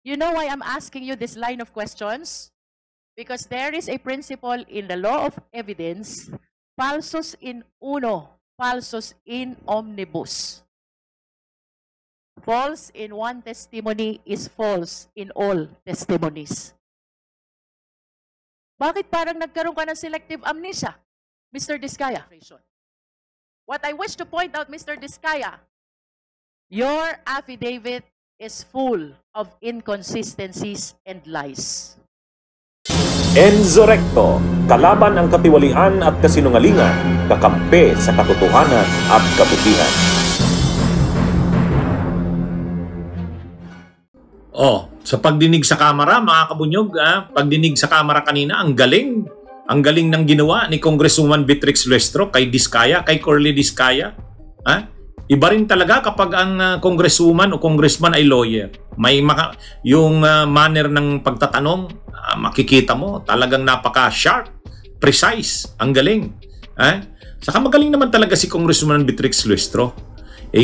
You know why I'm asking you this line of questions? Because there is a principle in the law of evidence, falsus in uno, falsus in omnibus. False in one testimony is false in all testimonies. Bakit parang nagkaroon ka ng selective amnesia, Mr. Diskaya? What I wish to point out, Mr. Diskaya, your affidavit is full of inconsistencies and lies. Enzo Recto, kalaban ang katiwalian at kasinungalingan, kakampi sa katotohanan at kabutihan. Oh, sa pagdinig sa kamera, mga kabunyog, pagdinig sa kamera kanina, ang galing. Ang galing ng ginawa ni Congresswoman Beatrix Luestro kay Diskaya, kay Corley Diskaya. Iba rin talaga kapag ang congresswoman o congressman ay lawyer. May yung manner ng pagtatanong, makikita mo, talagang napaka-sharp, precise, ang galing. Saka magaling naman talaga si Congresswoman Beatrix Luestro.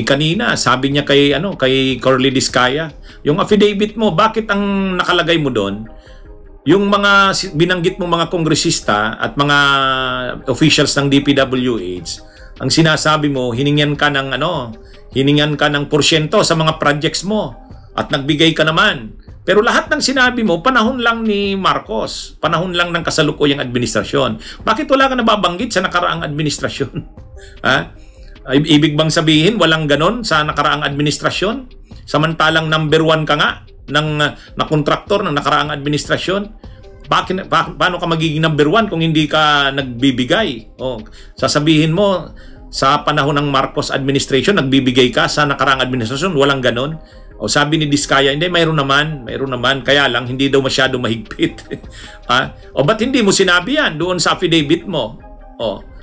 Kanina, sabi niya kay Corley Diskaya, yung affidavit mo, bakit ang nakalagay mo doon? Yung mga binanggit mong mga kongresista at mga officials ng DPWH, ang sinasabi mo, hiningan ka ng porsyento sa mga projects mo at nagbigay ka naman. Pero lahat ng sinabi mo, panahon lang ni Marcos, panahon lang ng kasalukuyang administrasyon. Bakit wala ka nababanggit sa nakaraang administrasyon? Ibig bang sabihin, walang ganon sa nakaraang administrasyon? Samantalang number 1 ka nga na kontraktor ng nakaraang administrasyon? Paano ka magiging number 1 kung hindi ka nagbibigay? Sasabihin mo, sa panahon ng Marcos administration, nagbibigay ka sa nakaraang administrasyon, walang ganon. Sabi ni Diskaya, hindi, mayroon naman, kaya lang, hindi daw masyado mahigpit. Ba't hindi mo sinabi yan doon sa affidavit mo?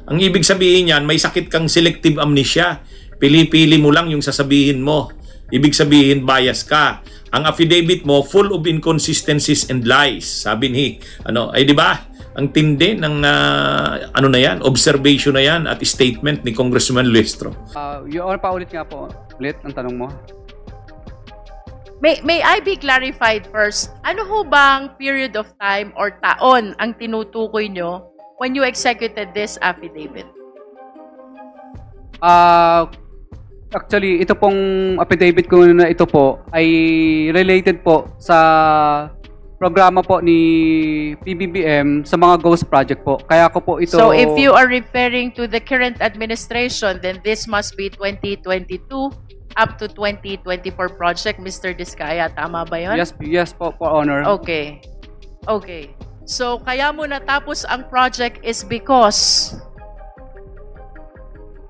Ang ibig sabihin yan, may sakit kang selective amnesia. Pili-pili mo lang yung sasabihin mo. Ibig sabihin, bias ka. Ang affidavit mo, full of inconsistencies and lies. Sabi ni, di ba? Ang tindi ng, na yan, observation na yan at statement ni Congressman Luestro. Paulit nga po, ulit ang tanong mo. May I be clarified first? Ano ho bang period of time or taon ang tinutukoy nyo when you executed this affidavit? Actually, ito pong affidavit ko na ito po ay related po sa programa po ni PBBM sa mga ghost project po. Kaya ko po ito... So if you are referring to the current administration, then this must be 2022 up to 2024 project, Mr. Diskaya. Tama ba yun? Yes po, Honor. Okay. So kaya mo natapos ang project is because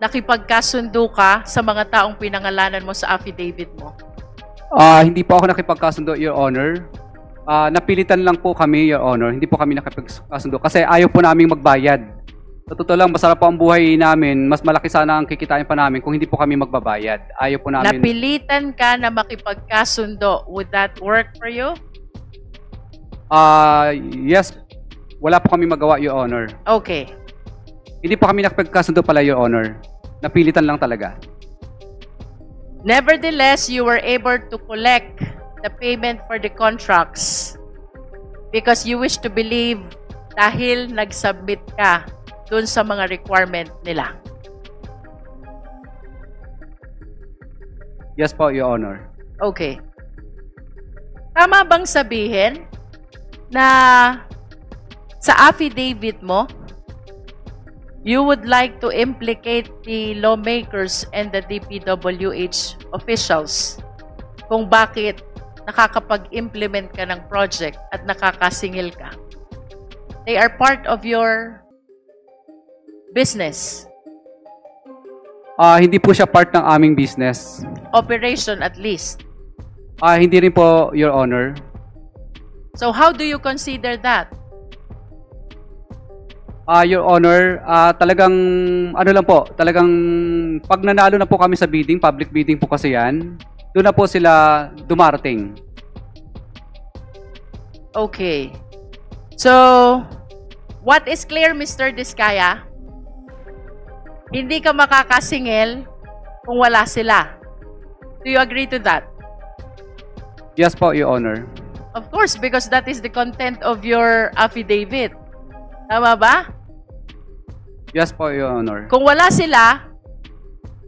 nakipagkasundo ka sa mga taong pinangalanan mo sa affidavit mo? Hindi po ako nakipagkasundo, Your Honor. Napilitan lang po kami, Your Honor. Hindi po kami nakipagkasundo kasi ayaw po namin magbayad. Sa totoo lang, masarap po ang buhay namin. Mas malaki sana ang kikitain pa namin kung hindi po kami magbabayad. Ayaw po namin. Napilitan ka na makipagkasundo. Would that work for you? Yes. Wala po kami magawa, Your Honor. Okay. Hindi po kami nakipagkasundo pala, Your Honor. Napilitan lang talaga. Nevertheless, you were able to collect the payment for the contracts because you wish to believe dahil nag-submit ka dun sa mga requirement nila. Yes po, Your Honor. Okay. Tama bang sabihin na sa affidavit mo, you would like to implicate the lawmakers and the DPWH officials kung bakit nakakapag-implement ka ng project at nakakasingil ka? They are part of your business. Hindi po siya part ng aming business. Operation at least. Hindi rin po, Your Honor. So how do you consider that? Your Honor, talagang talagang pag nanalo na po kami sa bidding, public bidding po kasi yan, doon na po sila dumarating. Okay. So, what is clear, Mr. Diskaya? Hindi ka makakasingil kung wala sila. Do you agree to that? Yes po, Your Honor. Of course, because that is the content of your affidavit. Tama ba? Yes po, Your Honor. Kung wala sila,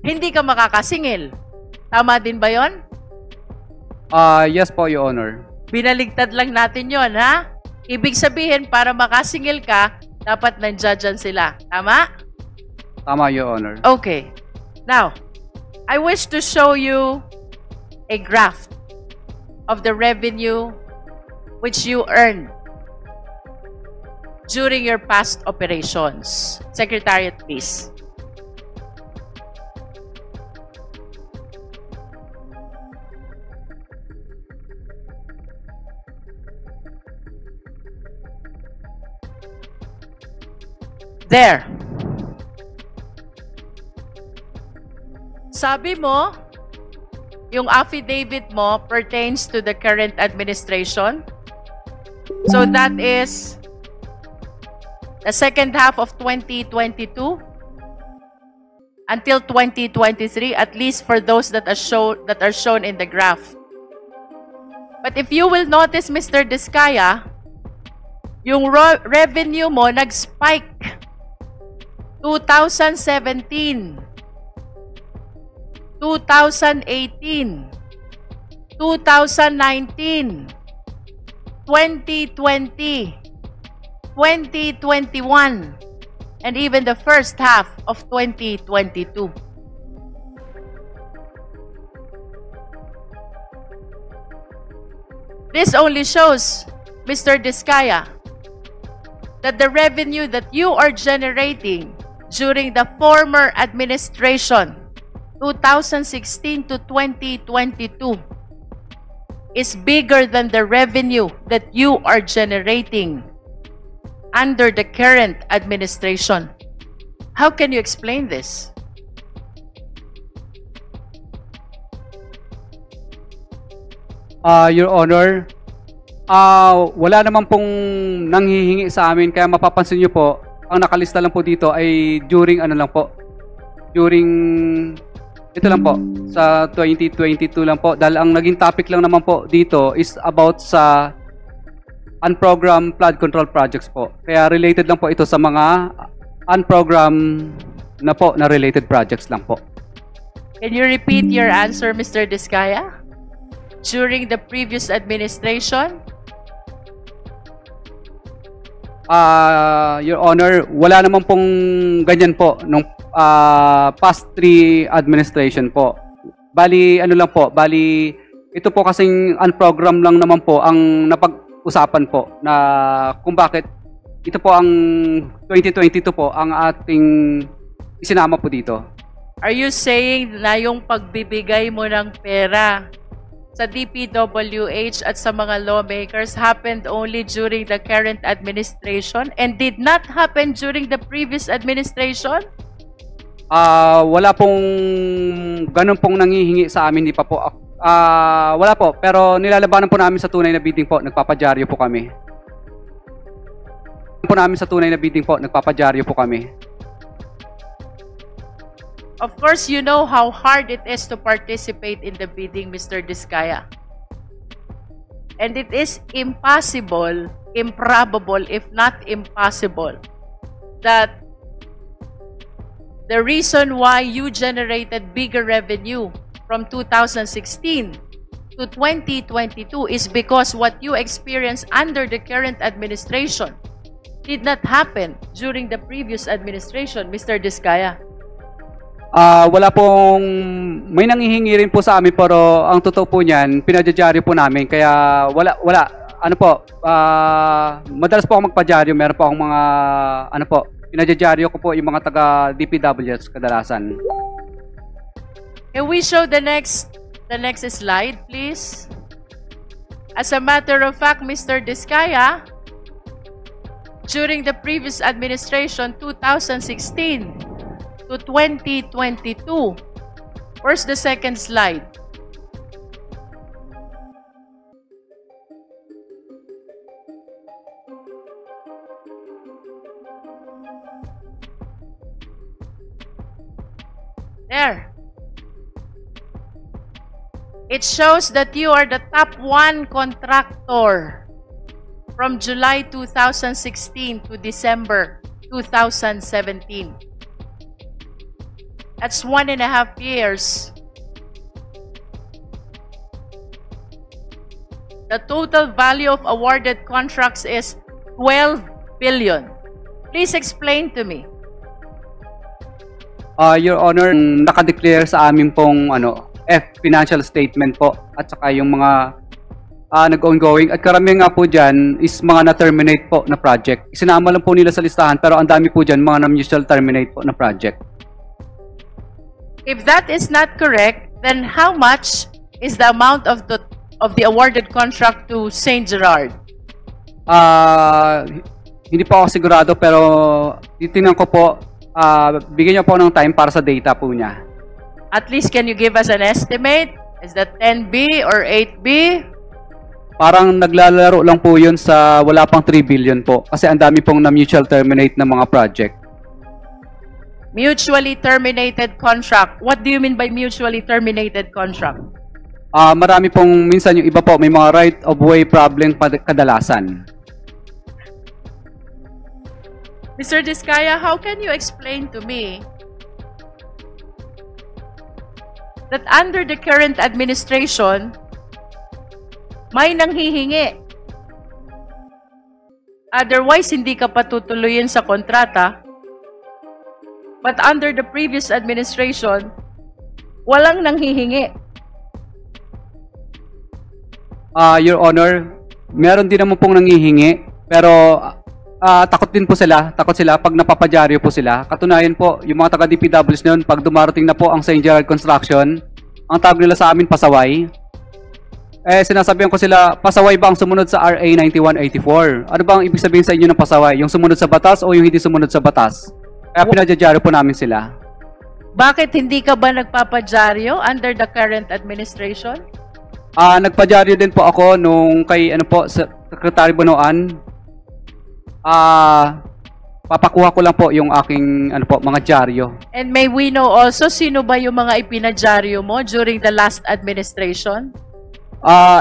hindi ka makakasingil. Tama din ba yon? Yes po, Your Honor. Binaligtad lang natin yon, ha? Ibig sabihin, para makasingil ka, dapat nandiyan sila. Tama? Tama, Your Honor. Okay. Now, I wish to show you a graph of the revenue which you earned during your past operations. Secretariat, please. There. Sabi mo, yung affidavit mo pertains to the current administration. So that is the second half of 2022 until 2023, at least for those that are shown in the graph. But if you will notice, Mr. Diskaya, yung revenue mo nag-spike 2017, 2018, 2019, 2020, 2021, and even the first half of 2022. This only shows, Mr. Diskaya, that the revenue that you are generating during the former administration, 2016 to 2022, is bigger than the revenue that you are generating under the current administration. How can you explain this? Your Honor, wala naman pong nanghihingi sa amin, kaya mapapansin nyo po, ang nakalista lang po dito ay during ano lang po, during ito lang po, sa 2022 lang po, dahil ang naging topic lang naman po dito is about sa unprogrammed flood control projects po. Kaya related lang po ito sa mga unprogrammed na po na related projects lang po. Can you repeat your answer, Mr. Diskaya? During the previous administration? Your Honor, wala naman pong ganyan po nung past 3 administration po. Bali, ano lang po, bali, ito po kasing unprogram lang naman po ang napag-usapan po na kung bakit ito po ang 2022 po ang ating isinama po dito. Are you saying na yung pagbibigay mo ng pera sa DPWH at sa mga lawmakers happened only during the current administration and did not happen during the previous administration? Wala pong ganun pong nangihingi sa amin, di pa po. Wala po, pero nilalabanan po namin sa tunay na bidding po, nagpapadyaryo po kami. Nagpapadyaryo po kami. Of course, you know how hard it is to participate in the bidding, Mr. Diskaya. And it is impossible, improbable, if not impossible, that the reason why you generated bigger revenue from 2016 to 2022 is because what you experienced under the current administration did not happen during the previous administration, Mr. Diskaya. Wala pong, may nanghihingi rin po sa amin, pero ang totoo po niyan, pinadyaryo po namin, kaya wala, ano po, madalas po ako magpadyaryo, meron po akong mga, ano po, pinadyaryo ko po yung mga taga DPWH kadalasan. Can we show the next slide, please? As a matter of fact, Mr. Diskaya, during the previous administration, 2016 to 2022. Where's the second slide? There. it shows that you are the top 1 contractor from July 2016 to December 2017. That's 1.5 years. The total value of awarded contracts is 12 billion. Please explain to me. Your Honor, nakadeclare sa amin pong financial statement po at saka yung mga nag-ongoing at karamihan nga po dyan is mga na-terminate po na project. Isinama lang po nila sa listahan pero ang dami po dyan mga na-mutual terminate po na project. If that is not correct, then how much is the amount of the awarded contract to St. Gerard? Hindi po ako sigurado pero titingnan ko po, bigyan niyo po ng time para sa data po niya. At least can you give us an estimate? Is that 10B or 8B? Parang naglalaro lang po yun sa wala pang 3 billion po kasi ang dami pong na-mutual terminate na mga project. Mutually terminated contract. What do you mean by mutually terminated contract? Marami pong, minsan yung iba po, may mga right of way problem kadalasan. Mr. Diskaya, how can you explain to me that under the current administration, may nanghihingi? Otherwise, hindi ka patutuloyin sa kontrata. But under the previous administration, walang nanghihingi. Your Honor, meron din naman pong nanghihingi, pero takot din po sila, takot sila pag napapadyaryo po sila. Katunayan po, yung mga taga-DPWs noon, pag dumarating na po ang St. Gerard Construction, ang tawag nila sa amin, pasaway. Sinasabihan ko sila, pasaway ba ang sumunod sa RA 9184? Ano ba ang ibig sabihin sa inyo ng pasaway? Yung sumunod sa batas o yung hindi sumunod sa batas? Kaya pinadyaryo po namin sila. Bakit hindi ka ba nagpapadyaryo under the current administration? Nagpadyaryo din po ako nung kay Secretary Bonoan. Papakuha ko lang po yung aking mga dyaryo. And may we know also sino ba yung mga ipinadyaryo mo during the last administration?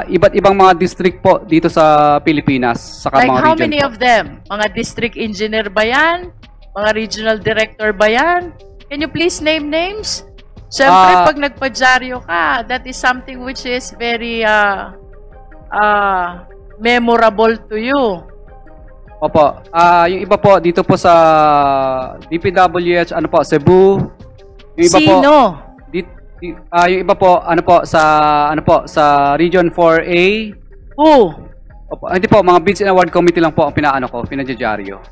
Iba't ibang mga district po dito sa Pilipinas, saka Like mga how region many po. of them? Mga district engineer ba yan? Mga regional director ba yan? Can you please name names? Siyempre, pag nagpadyaryo ka, that is something which is very memorable to you. Opo. Yung iba po dito po sa DPWH, Cebu. Yung iba Sino? Po, yung iba po sa Region 4A. Who? Opo, hindi po, mga Bids and Award Committee lang po ang pinadyaryo.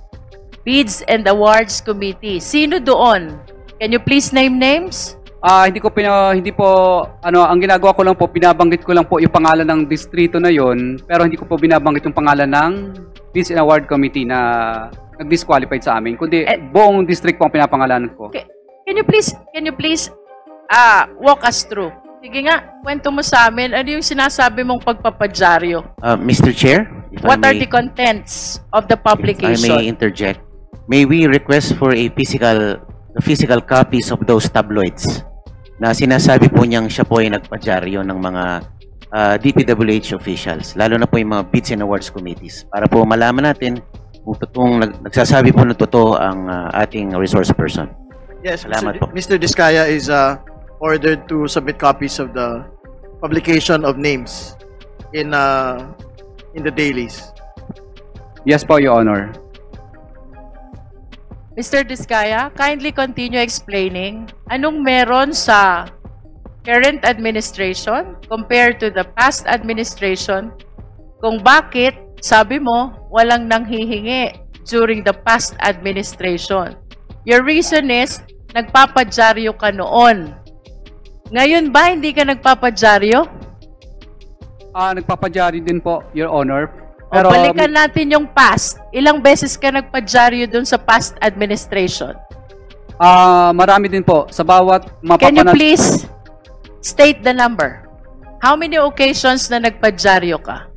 Bids and Awards Committee. Sino doon? Can you please name names? Hindi po ang ginagawa ko lang po, binabanggit ko lang po yung pangalan ng distrito na yon, pero hindi ko po binabanggit yung pangalan ng Bids and Award Committee na nag-disqualified sa amin, kundi buong district po ang pinapangalanan ko. Okay. Can you please walk us through? Sige nga, kwento mo sa amin, ano yung sinasabi mong pagpapadyaryo? Mr. Chair, if What I are the contents of the publication? I may interject. May we request for a physical copies of those tabloids na sinasabi po niyang siya po ay nagpadyaryo ng mga DPWH officials, lalo na po yung mga Bids and Awards Committees, para po malaman natin kung totoong nagsasabi po ng totoo ang ating resource person. Yes, Salamat po. Mr. Diskaya is ordered to submit copies of the publication of names in the dailies. Yes po, Your Honor. Mr. Diskaya, kindly continue explaining anong meron sa current administration compared to the past administration, kung bakit, sabi mo, walang nanghihingi during the past administration. Your reason is, nagpapadyaryo ka noon. Ngayon ba, hindi ka nagpapadyaryo? Nagpapadyaryo din po, Your Honor. Pero balikan natin yung past. Ilang beses ka nagpadyaryo dun sa past administration? Marami din po. Sa bawat Can you please state the number? How many occasions na nagpadyaryo ka?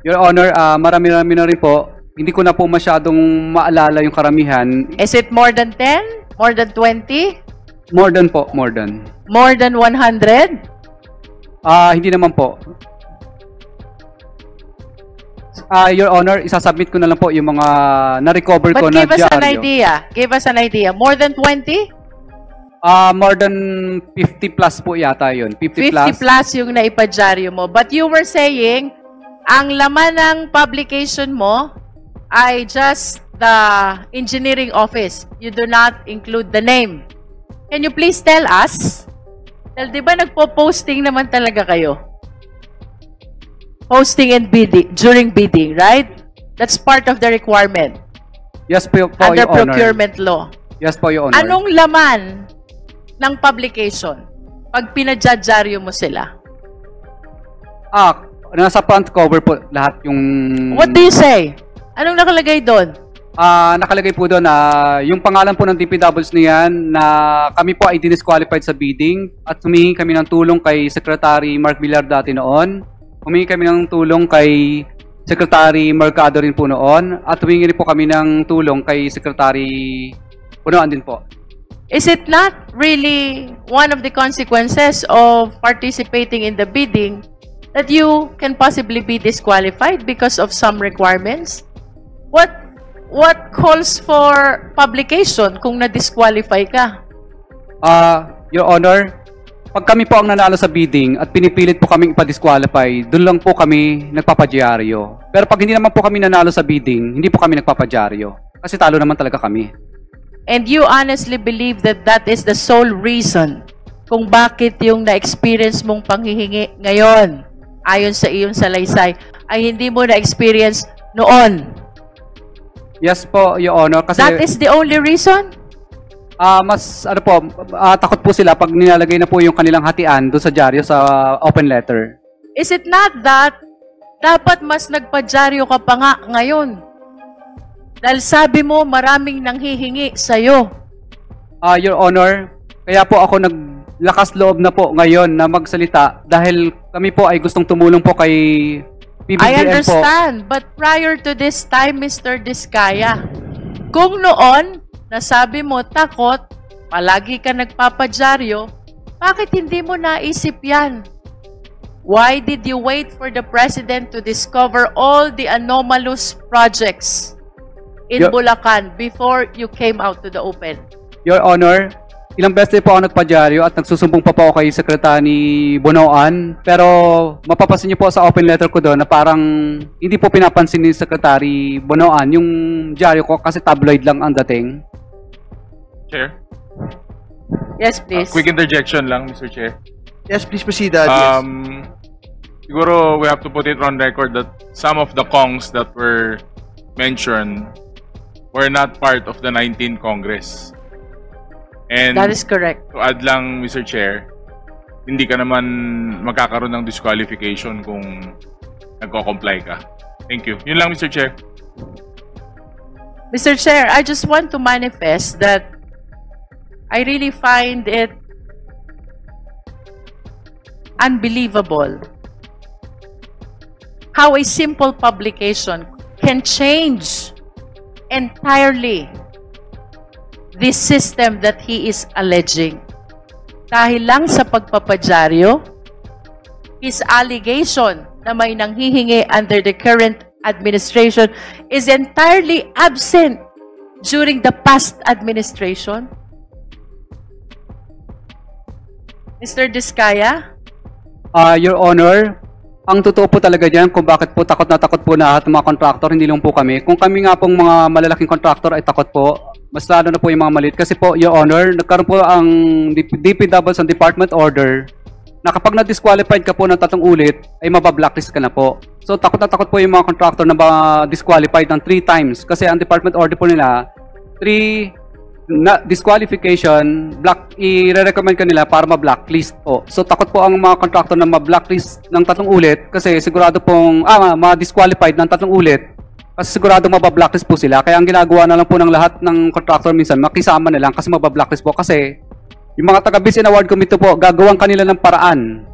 Your Honor, marami-rami na rin po. Hindi ko na po masyadong maalala yung karamihan. Is it more than 10? More than 20? More than po, more than. More than 100? Hindi naman po. Your Honor, isasubmit ko na lang po yung mga na-recover ko But na give us an dyaryo. idea. Give us an idea. More than 20? More than 50 plus po yata yun. 50 plus. 50 plus yung naipadyaryo mo. But you were saying, ang laman ng publication mo ay just the engineering office. You do not include the name. Can you please tell us? Dahil di ba nagpo-posting naman talaga kayo? Posting and bidding, during bidding, right? That's part of the requirement Yes po, under Your Honor. procurement law. Yes po, Your Honor. Anong laman ng publication pag pinadyaryo mo sila? Nasa front cover po lahat yung... What do you say? Anong nakalagay doon? Nakalagay po doon na yung pangalan po ng DPWs niyan na kami po ay disqualified sa bidding at humingi kami ng tulong kay Secretary Mark Villar dati noon. Humingi kami ng tulong kay Secretary Mercado rin po noon at humingi rin po kami ng tulong kay Secretary Punoan din po. Is it not really one of the consequences of participating in the bidding that you can possibly be disqualified because of some requirements? What calls for publication kung na-disqualify ka? Your Honor, pag kami po ang nanalo sa bidding at pinipilit po kaming ipa-disqualify, doon lang po kami nagpapadyaryo. Pero pag hindi naman po kami nanalo sa bidding, hindi po kami nagpapadyaryo. Kasi talo naman talaga kami. And you honestly believe that that is the sole reason kung bakit yung na-experience mong panghihingi ngayon, ayon sa iyong salaysay, ay hindi mo na-experience noon? Yes po, Your Honor. Kasi That is the only reason? takot po sila pag nilalagay na po yung kanilang hatian doon sa dyaryo sa open letter. Is it not that dapat mas nagpadyaryo ka pa nga ngayon? Dahil sabi mo maraming nanghihingi sa'yo. Your Honor, kaya po ako naglakas loob na po ngayon na magsalita dahil kami po ay gustong tumulong po kay PBBM I understand, but prior to this time, Mr. Diskaya, kung noon, nasabi mo takot, palagi ka nagpapadyaryo, bakit hindi mo naisip yan? Why did you wait for the President to discover all the anomalous projects in Bulacan before you came out to the open? Your Honor, ilang beses po ako nagpadyaryo at nagsusumbong pa po ako kay Secretary Bonoan. Pero mapapansin niyo po sa open letter ko doon na parang hindi po pinapansin ni Secretary Bonoan yung dyaryo ko kasi tabloid lang ang dating. Chair? Yes, please. Quick interjection lang, Mr. Chair. Yes, please proceed. Yes. Siguro we have to put it on record that some of the Kongs that were mentioned were not part of the 19th Congress. And That is correct. to add lang, Mr. Chair, hindi ka naman magkakaroon ng disqualification kung nagko-comply ka. Thank you. Yun lang, Mr. Chair. Mr. Chair, I just want to manifest that I really find it unbelievable how a simple publication can change entirely this system that he is alleging. Dahil lang sa pagpapadyaryo, his allegation na may nanghihingi under the current administration is entirely absent during the past administration. Mr. Diskaya? Your Honor, ang totoo po talaga dyan kung bakit po takot na takot po na lahat ng mga contractor, hindi lang po kami. Kung kami nga pong mga malalaking contractor ay takot po, mas lalo na po yung mga maliit. Kasi po, Your Honor, nagkaroon po ang DPWs ang department order na kapag na-disqualified ka po ng 3 ulit, ay mabablacklist ka na po. So, takot na takot po yung mga contractor na ma-disqualified ng 3 times. Kasi ang department order po nila, 3 disqualification, i-recommend ka nila para ma-blacklist po. So, takot po ang mga contractor na ma-blacklist ng 3 ulit kasi sigurado pong, ma-disqualified ng 3 ulit kasi sigurado mabablacklist po sila. Kaya ang ginagawa na lang po ng lahat ng contractor minsan, makisama na lang kasi mabablacklist po kasi yung mga taga-Bids and Award Committee po, gagawang kanila ng paraan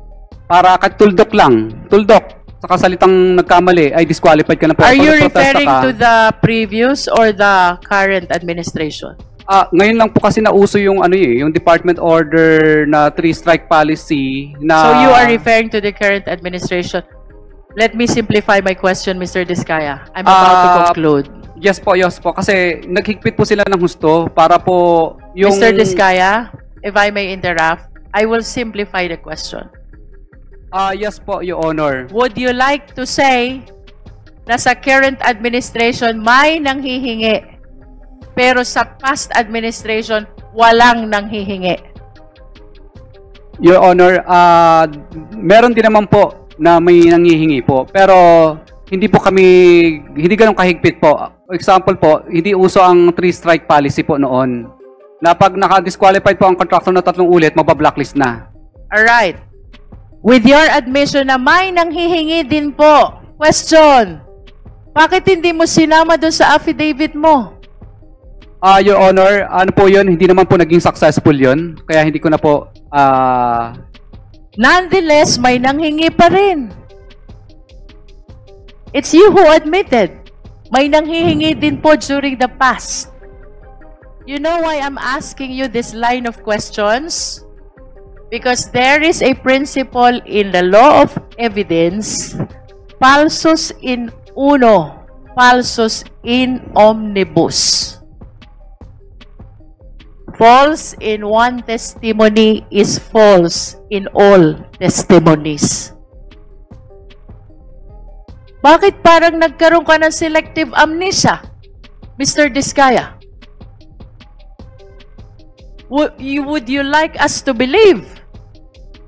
para kahit tuldok lang, tuldok sa kasalitang nagkamali ay disqualified ka na po. Are Kung you nagprotesta referring ka, to the previous or the current administration? ngayon lang po kasi nauso yung yung department order na 3-strike policy na So you are referring to the current administration. Let me simplify my question, Mr. Diskaya. I'm about to conclude. Yes po, kasi naghigpit po sila ng husto para po yung Mr. Diskaya, if I may interrupt, I will simplify the question. Yes po, Your Honor. Would you like to say na sa current administration may nanghihingi, pero sa past administration walang nanghihingi? Your Honor, meron din naman po na may nanghihingi po, pero hindi ganun kahigpit po. Example po, hindi uso ang 3-strike policy po noon. Na pag naka-disqualified po ang contractor na 3 ulit, magba-blacklist na. Alright. With your admission na may nanghihingi din po, question, bakit hindi mo sinama doon sa affidavit mo? Your Honor, ano po yun? Hindi naman po naging successful yun. Kaya hindi ko na po, Nonetheless, may nanghingi pa rin. It's you who admitted. May nanghihingi din po during the past. You know why I'm asking you this line of questions? Because there is a principle in the law of evidence, falsus in uno, falsus in omnibus. False in one testimony is false in all testimonies. Bakit parang nagkaroon ka ng selective amnesia, Mr. Diskaya? Would you like us to believe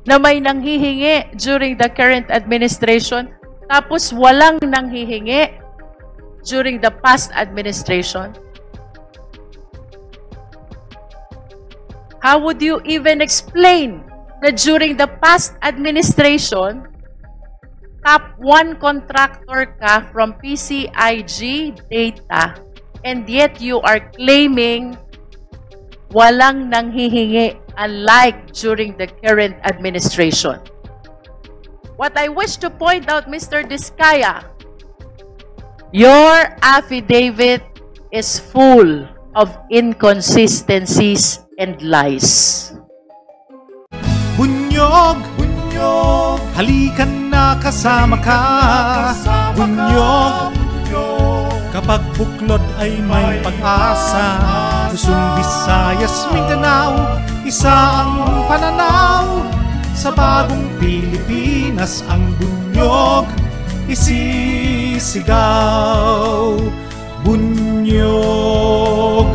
na may nanghihingi during the current administration tapos walang nanghihingi during the past administration? How would you even explain that during the past administration, top 1 contractor ka from PCIG data, and yet you are claiming walang nanghihingi unlike during the current administration? What I wish to point out, Mr. Diskaya, your affidavit is full of inconsistencies and lies. Bunyog, bunyog, halikan na kasama ka. Bunyog, kapag buklod ay may pag-asa. Luzon, Visayas, Mindanao, isa ang pananaw. Sa bagong Pilipinas ang bunyog isisigaw. Bunyog,